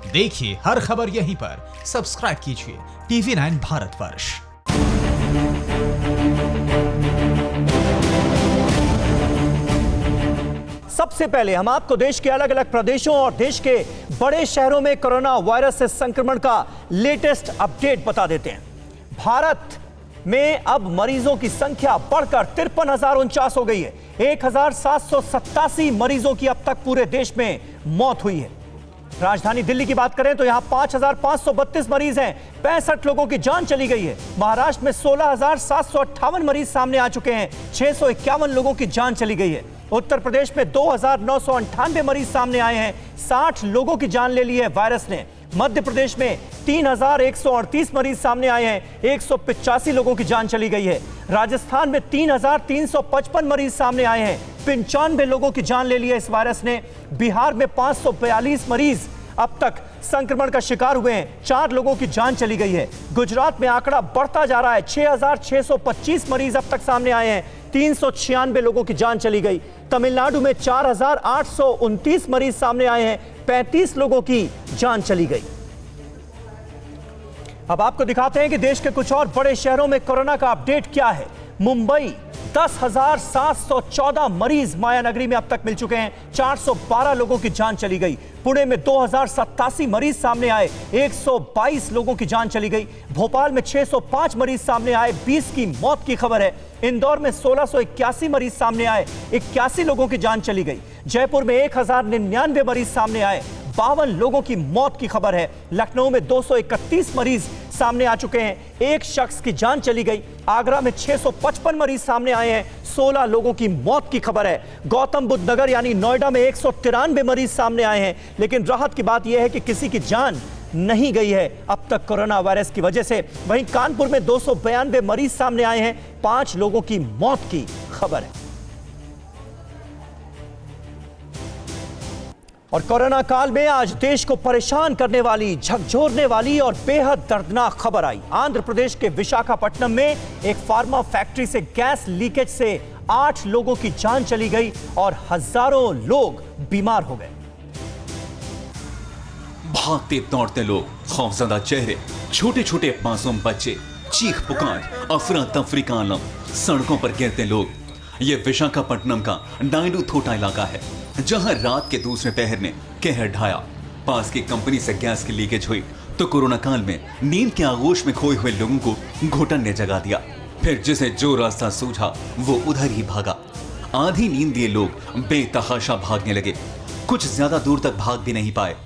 देखिए हर खबर यहीं पर। सब्सक्राइब कीजिए TV9 भारतवर्ष। सबसे पहले हम आपको देश के अलग अलग प्रदेशों और देश के बड़े शहरों में कोरोना वायरस से संक्रमण का लेटेस्ट अपडेट बता देते हैं। भारत में अब मरीजों की संख्या बढ़कर 53,049 हो गई है। 1,787 मरीजों की अब तक पूरे देश में मौत हुई है। राजधानी दिल्ली की बात करें तो यहां 5,532 मरीज हैं, 65 लोगों की जान चली गई है। महाराष्ट्र में 16,758 मरीज सामने आ चुके हैं, 651 लोगों की जान चली गई है। उत्तर प्रदेश में 2,998 मरीज सामने आए हैं, 60 लोगों की जान ले ली है वायरस ने। मध्य प्रदेश में 3,138 मरीज सामने आए हैं, 185 लोगों की जान चली गई है। राजस्थान में 3,355 मरीज सामने आए हैं, 95 लोगों की जान ले ली है इस वायरस ने। बिहार में 542 मरीज अब तक संक्रमण का शिकार हुए हैं, 4 लोगों की जान चली गई है। गुजरात में आंकड़ा बढ़ता जा रहा है, 6,625 मरीज अब तक सामने आए हैं, 396 लोगों की जान चली गई। तमिलनाडु में 4,829 मरीज सामने आए हैं, 35 लोगों की जान चली गई। अब आपको दिखाते हैं कि देश के कुछ और बड़े शहरों में कोरोना का अपडेट क्या है। मुंबई 10,714 मरीज मायानगरी में अब तक मिल चुके हैं, 412 लोगों की जान चली गई। पुणे में 2,087 मरीज सामने आए, 122 लोगों की जान चली गई। भोपाल में 605 मरीज सामने आए, 20 की मौत की खबर है। इंदौर में 1,681 मरीज सामने आए, 81 लोगों की जान चली गई। जयपुर में 1,099 मरीज सामने आए, 52 लोगों की मौत की खबर है। लखनऊ में 231 मरीज सामने आ चुके हैं, 1 शख्स की जान चली गई। आगरा में 655 मरीज सामने आए हैं, 16 लोगों की मौत की खबर है। गौतम बुद्ध नगर यानी नोएडा में 193 मरीज सामने आए हैं, लेकिन राहत की बात यह है कि किसी की जान नहीं गई है अब तक कोरोना वायरस की वजह से। वहीं कानपुर में 292 मरीज सामने आए हैं, 5 लोगों की मौत की खबर है। और कोरोना काल में आज देश को परेशान करने वाली, झकझोरने वाली और बेहद दर्दनाक खबर आई। आंध्र प्रदेश के विशाखापट्टनम में एक फार्मा फैक्ट्री से गैस लीकेज से 8 लोगों की जान चली गई और हजारों लोग बीमार हो गए। भागते दौड़ते लोग, खौफजदा चेहरे, छोटे छोटे मासूम बच्चे, चीख पुकार, अफरा तफरी का आलम, सड़कों पर गिरते लोग। ये विशाखापट्टनम का नायडू थोटा इलाका है, जहां रात के दूसरे पहर ने कहर ढाया। पास की कंपनी से गैस की लीकेज हुई तो कोरोना काल में नींद के आगोश में खोए हुए लोगों को घुटन ने जगा दिया। फिर जिसे जो रास्ता सूझा वो उधर ही भागा। आधी नींद दिए लोग बेतहाशा भागने लगे। कुछ ज्यादा दूर तक भाग भी नहीं पाए,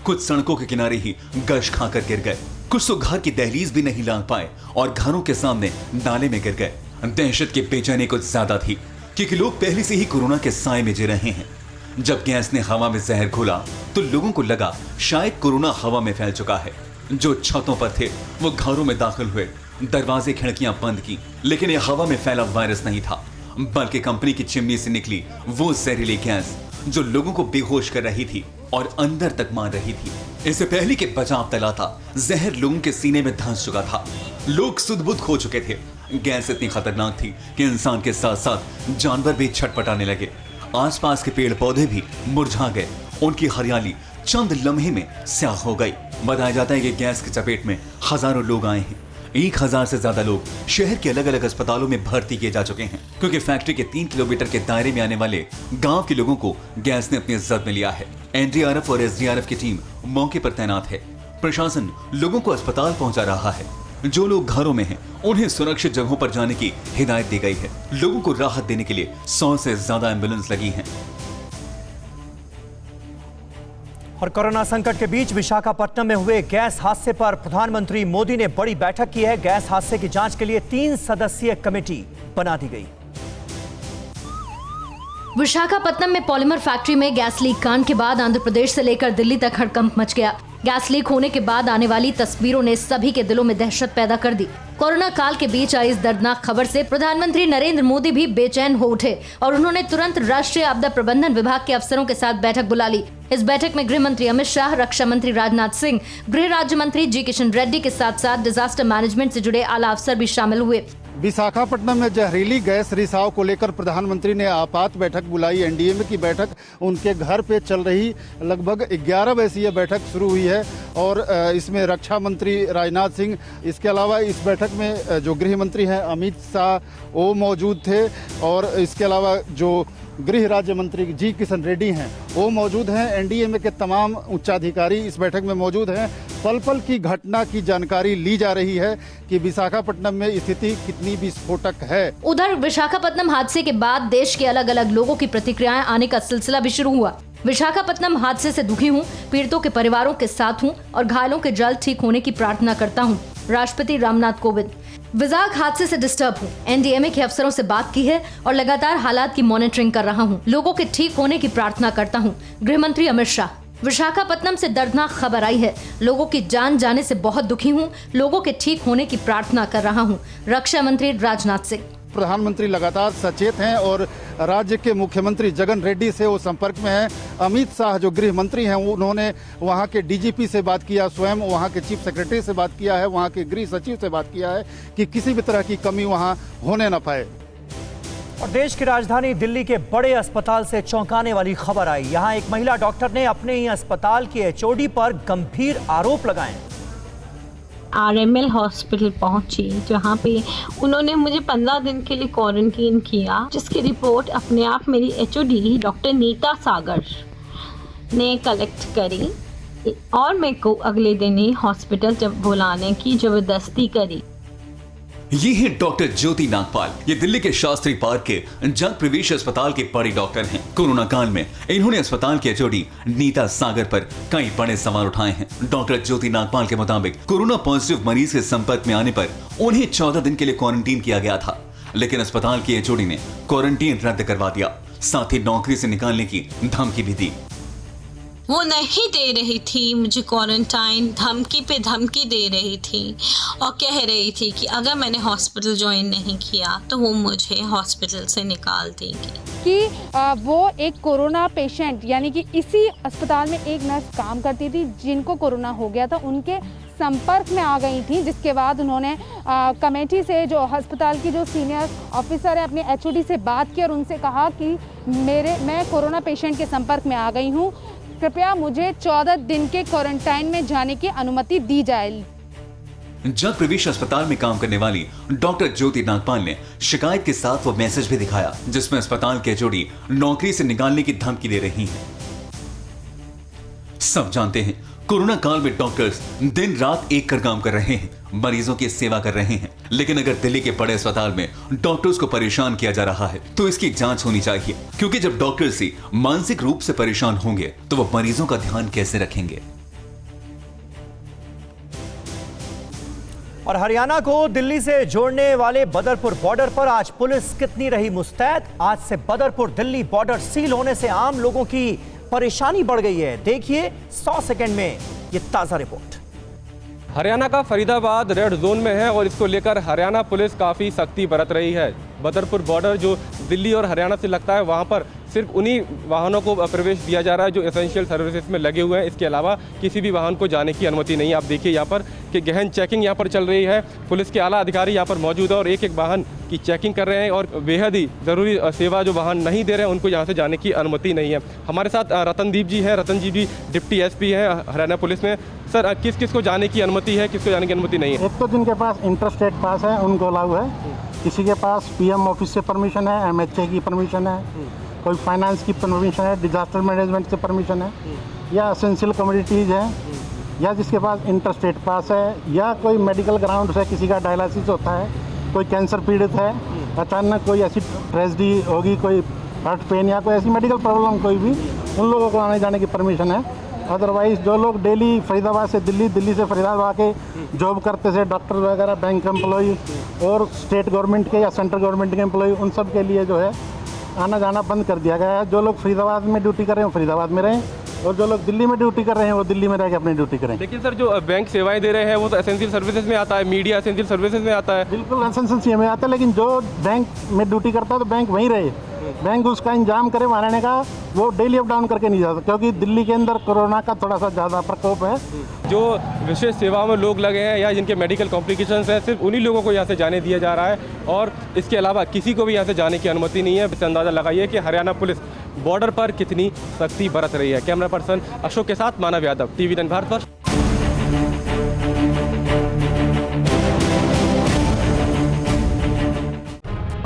कुछ सड़कों के किनारे ही गश खाकर गिर गए, कुछ तो घर की दहलीज भी नहीं लांघ पाए और घरों के सामने नाले में गिर गए। दहशत की बेचैनी कुछ ज्यादा थी, क्योंकि लोग पहले से ही कोरोना के साए में जी रहे हैं। जब गैस ने हवा में जहर घोला तो लोगों को लगा शायद कोरोना हवा में फैल चुका है। जो छतों पर थे वो घरों में दाखिल हुए, दरवाजे खिड़कियां बंद की, लेकिन यह हवा में फैला वायरस नहीं था, बल्कि कंपनी की चिमनी से निकली वो जहरीली गैस जो लोगों को बेहोश कर रही थी और अंदर तक मार रही थी। इससे पहले कि बचाव तला था, जहर लोगों के सीने में धंस चुका था। लोग सुध-बुध खो चुके थे। गैस इतनी खतरनाक थी कि इंसान के साथ साथ जानवर भी छटपटाने लगे। आसपास के पेड़ पौधे भी मुरझा गए, उनकी हरियाली चंद लम्हे में स्याह हो गई। बताया जाता है कि गैस की चपेट में हजारों लोग आए हैं। 1,000 से ज्यादा लोग शहर के अलग अलग अस्पतालों में भर्ती किए जा चुके हैं, क्योंकि फैक्ट्री के 3 किलोमीटर के दायरे में आने वाले गांव के लोगों को गैस ने अपनी जद में लिया है। NDRF और SDRF की टीम मौके पर तैनात है। प्रशासन लोगों को अस्पताल पहुंचा रहा है। जो लोग घरों में हैं, उन्हें सुरक्षित जगहों पर जाने की हिदायत दी गई है। लोगों को राहत देने के लिए 100 से ज्यादा एम्बुलेंस लगी हैं। और कोरोना संकट के बीच विशाखापट्टनम में हुए गैस हादसे पर प्रधानमंत्री मोदी ने बड़ी बैठक की है। गैस हादसे की जांच के लिए 3 सदस्यीय कमेटी बना दी गई। विशाखापट्टनम में पॉलीमर फैक्ट्री में गैस लीक कांड के बाद आंध्र प्रदेश से लेकर दिल्ली तक हड़कंप मच गया। गैस लीक होने के बाद आने वाली तस्वीरों ने सभी के दिलों में दहशत पैदा कर दी। कोरोना काल के बीच आई इस दर्दनाक खबर से प्रधानमंत्री नरेंद्र मोदी भी बेचैन हो उठे और उन्होंने तुरंत राष्ट्रीय आपदा प्रबंधन विभाग के अफसरों के साथ बैठक बुला ली। इस बैठक में गृह मंत्री अमित शाह, रक्षा मंत्री राजनाथ सिंह, गृह राज्य मंत्री जी किशन रेड्डी के साथ साथ डिजास्टर मैनेजमेंट से जुड़े आला अफसर भी शामिल हुए। विशाखापट्टनम में जहरीली गैस रिसाव को लेकर प्रधानमंत्री ने आपात बैठक बुलाई। एनडीएमए की बैठक उनके घर पे चल रही लगभग 11 बजे ये बैठक शुरू हुई है और इसमें रक्षा मंत्री राजनाथ सिंह, इसके अलावा इस बैठक में जो गृह मंत्री हैं अमित शाह वो मौजूद थे और इसके अलावा जो गृह राज्य मंत्री जी किशन रेड्डी हैं वो मौजूद हैं। एनडीएमए के तमाम उच्चाधिकारी इस बैठक में मौजूद हैं। पल पल की घटना की जानकारी ली जा रही है कि विशाखापट्टनम में स्थिति कितनी विस्फोटक है। उधर विशाखापट्टनम हादसे के बाद देश के अलग अलग लोगों की प्रतिक्रियाएं आने का सिलसिला भी शुरू हुआ। विशाखापट्टनम हादसे से दुखी हूँ, पीड़ितों के परिवारों के साथ हूँ और घायलों के जल्द ठीक होने की प्रार्थना करता हूँ। राष्ट्रपति रामनाथ कोविंद। विशाख हादसे से डिस्टर्ब हूँ, एनडीएमए के अफसरों से बात की है और लगातार हालात की मॉनिटरिंग कर रहा हूँ। लोगों के ठीक होने की प्रार्थना करता हूँ। गृह मंत्री अमित शाह। विशाखापट्टनम से दर्दनाक खबर आई है, लोगों की जान जाने से बहुत दुखी हूँ, लोगों के ठीक होने की प्रार्थना कर रहा हूँ। रक्षा मंत्री राजनाथ सिंह। प्रधानमंत्री लगातार सचेत हैं और राज्य के मुख्यमंत्री जगन रेड्डी से वो संपर्क में हैं। अमित शाह जो गृह मंत्री हैं उन्होंने वहाँ के डीजीपी से बात किया, स्वयं वहाँ के चीफ सेक्रेटरी से बात किया है, वहाँ के गृह सचिव से बात किया है कि किसी भी तरह की कमी वहाँ होने न पाए। और देश की राजधानी दिल्ली के बड़े अस्पताल से चौंकाने वाली खबर आई। यहाँ एक महिला डॉक्टर ने अपने ही अस्पताल की एचओडी पर गंभीर आरोप लगाए। RML हॉस्पिटल पहुंची जहां पे उन्होंने मुझे 15 दिन के लिए क्वारंटीन किया, जिसकी रिपोर्ट अपने आप मेरी HOD डॉक्टर नीता सागर ने कलेक्ट करी और मेरे को अगले दिन ही हॉस्पिटल जब बुलाने की ज़बरदस्ती करी। ये है डॉक्टर ज्योति नागपाल। ये दिल्ली के शास्त्री पार्क के जंग प्रवेश अस्पताल के बड़ी डॉक्टर हैं। कोरोना काल में इन्होंने अस्पताल के एचओडी नीता सागर पर कई बड़े सवाल उठाए हैं। डॉक्टर ज्योति नागपाल के मुताबिक कोरोना पॉजिटिव मरीज के संपर्क में आने पर उन्हें 14 दिन के लिए क्वारंटीन किया गया था, लेकिन अस्पताल के एचओडी ने क्वारंटीन रद्द करवा दिया, साथ ही नौकरी से निकालने की धमकी भी दी। वो नहीं दे रही थी मुझे क्वारंटाइन, धमकी पे धमकी दे रही थी और कह रही थी कि अगर मैंने हॉस्पिटल ज्वाइन नहीं किया तो वो मुझे हॉस्पिटल से निकाल देंगी। कि वो एक कोरोना पेशेंट, यानी कि इसी अस्पताल में एक नर्स काम करती थी जिनको कोरोना हो गया था, उनके संपर्क में आ गई थी, जिसके बाद उन्होंने कमेटी से जो अस्पताल की जो सीनियर ऑफिसर है अपने HOD से बात की और उनसे कहा कि मैं कोरोना पेशेंट के संपर्क में आ गई हूँ, कृपया मुझे 14 दिन के क्वारंटाइन में जाने की अनुमति दी जाए। जंग प्रवेश अस्पताल में काम करने वाली डॉक्टर ज्योति नागपाल ने शिकायत के साथ वो मैसेज भी दिखाया जिसमें अस्पताल के एचओडी नौकरी से निकालने की धमकी दे रही हैं। सब जानते हैं कोरोना काल में डॉक्टर्स दिन रात एक कर काम कर रहे हैं, मरीजों की सेवा कर रहे हैं, लेकिन अगर दिल्ली के बड़े अस्पताल में डॉक्टर्स को परेशान किया जा रहा है तो इसकी जांच होनी चाहिए, क्योंकि जब डॉक्टर्स ही मानसिक रूप से परेशान होंगे तो वो मरीजों का ध्यान कैसे रखेंगे। और हरियाणा को दिल्ली से जोड़ने वाले बदरपुर बॉर्डर पर आज पुलिस कितनी रही मुस्तैद। आज से बदरपुर दिल्ली बॉर्डर सील होने से आम लोगों की परेशानी बढ़ गई है। देखिए 100 सेकंड में ये ताजा रिपोर्ट। हरियाणा का फरीदाबाद रेड जोन में है और इसको लेकर हरियाणा पुलिस काफ़ी सख्ती बरत रही है। बदरपुर बॉर्डर जो दिल्ली और हरियाणा से लगता है वहाँ पर सिर्फ उन्हीं वाहनों को प्रवेश दिया जा रहा है जो एसेंशियल सर्विसेज में लगे हुए हैं। इसके अलावा किसी भी वाहन को जाने की अनुमति नहीं है। आप देखिए यहाँ पर कि गहन चेकिंग यहाँ पर चल रही है। पुलिस के आला अधिकारी यहाँ पर मौजूद है और एक एक वाहन की चेकिंग कर रहे हैं और बेहद ही ज़रूरी सेवा जो वाहन नहीं दे रहे हैं उनको यहाँ से जाने की अनुमति नहीं है। हमारे साथ रतनदीप जी हैं। रतन जी डिप्टी SP हैं हरियाणा पुलिस में। सर, किस किस को जाने की अनुमति है, किसको जाने की अनुमति नहीं है? एक तो जिनके पास इंटरस्टेट पास है उनको अलाउ है, किसी के पास PM ऑफिस से परमिशन है, MHA की परमिशन है, कोई फाइनेंस की परमिशन है, डिजास्टर मैनेजमेंट से परमिशन है, या एसेंशियल कमोडिटीज़ है, या जिसके पास इंटरस्टेट पास है, या कोई मेडिकल ग्राउंड है, किसी का डायलिसिस होता है, कोई कैंसर पीड़ित है, अचानक कोई ऐसी ट्रेजेडी होगी, कोई हार्ट पेन या कोई ऐसी मेडिकल प्रॉब्लम कोई भी, उन लोगों को आने जाने की परमिशन है। अदरवाइज जो लोग डेली फरीदाबाद से दिल्ली, दिल्ली से फरीदाबाद आके जॉब करते थे, डॉक्टर वगैरह, बैंक एम्प्लॉई और स्टेट गवर्नमेंट के या सेंट्रल गवर्नमेंट के एम्प्लॉई, उन सब के लिए जो है आना जाना बंद कर दिया गया है। जो लोग फरीदाबाद में ड्यूटी कर रहे हैं फरीदाबाद में रहें और जो लोग दिल्ली में ड्यूटी कर रहे हैं वो दिल्ली में रह के अपनी ड्यूटी करें। लेकिन सर, जो बैंक सेवाएं दे रहे हैं वो तो एसेंशियल सर्विसेज में आता है, मीडिया एसेंशियल सर्विसेज में आता है। बिल्कुल एसेंशियल में आता है, लेकिन जो बैंक में ड्यूटी करता है तो बैंक वहीं रहे, बैंक उसका इंतजाम करे वहाँ रहने का, वो डेली अप डाउन करके नहीं जा सकता, क्योंकि दिल्ली के अंदर कोरोना का थोड़ा सा ज़्यादा प्रकोप है। जो विशेष सेवाओं में लोग लगे हैं या जिनके मेडिकल कॉम्प्लिकेशंस हैं, सिर्फ उन्हीं लोगों को यहाँ से जाने दिया जा रहा है और इसके अलावा किसी को भी यहाँ से जाने की अनुमति नहीं है। इससे अंदाज़ा लगाइए कि हरियाणा पुलिस बॉर्डर पर कितनी सख्ती बरत रही है। कैमरा पर्सन अशोक के साथ मानव यादव, TV9 भारतवर्ष।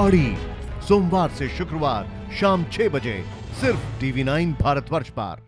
अड़ी सोमवार से शुक्रवार शाम 6 बजे सिर्फ TV9 भारतवर्ष पर।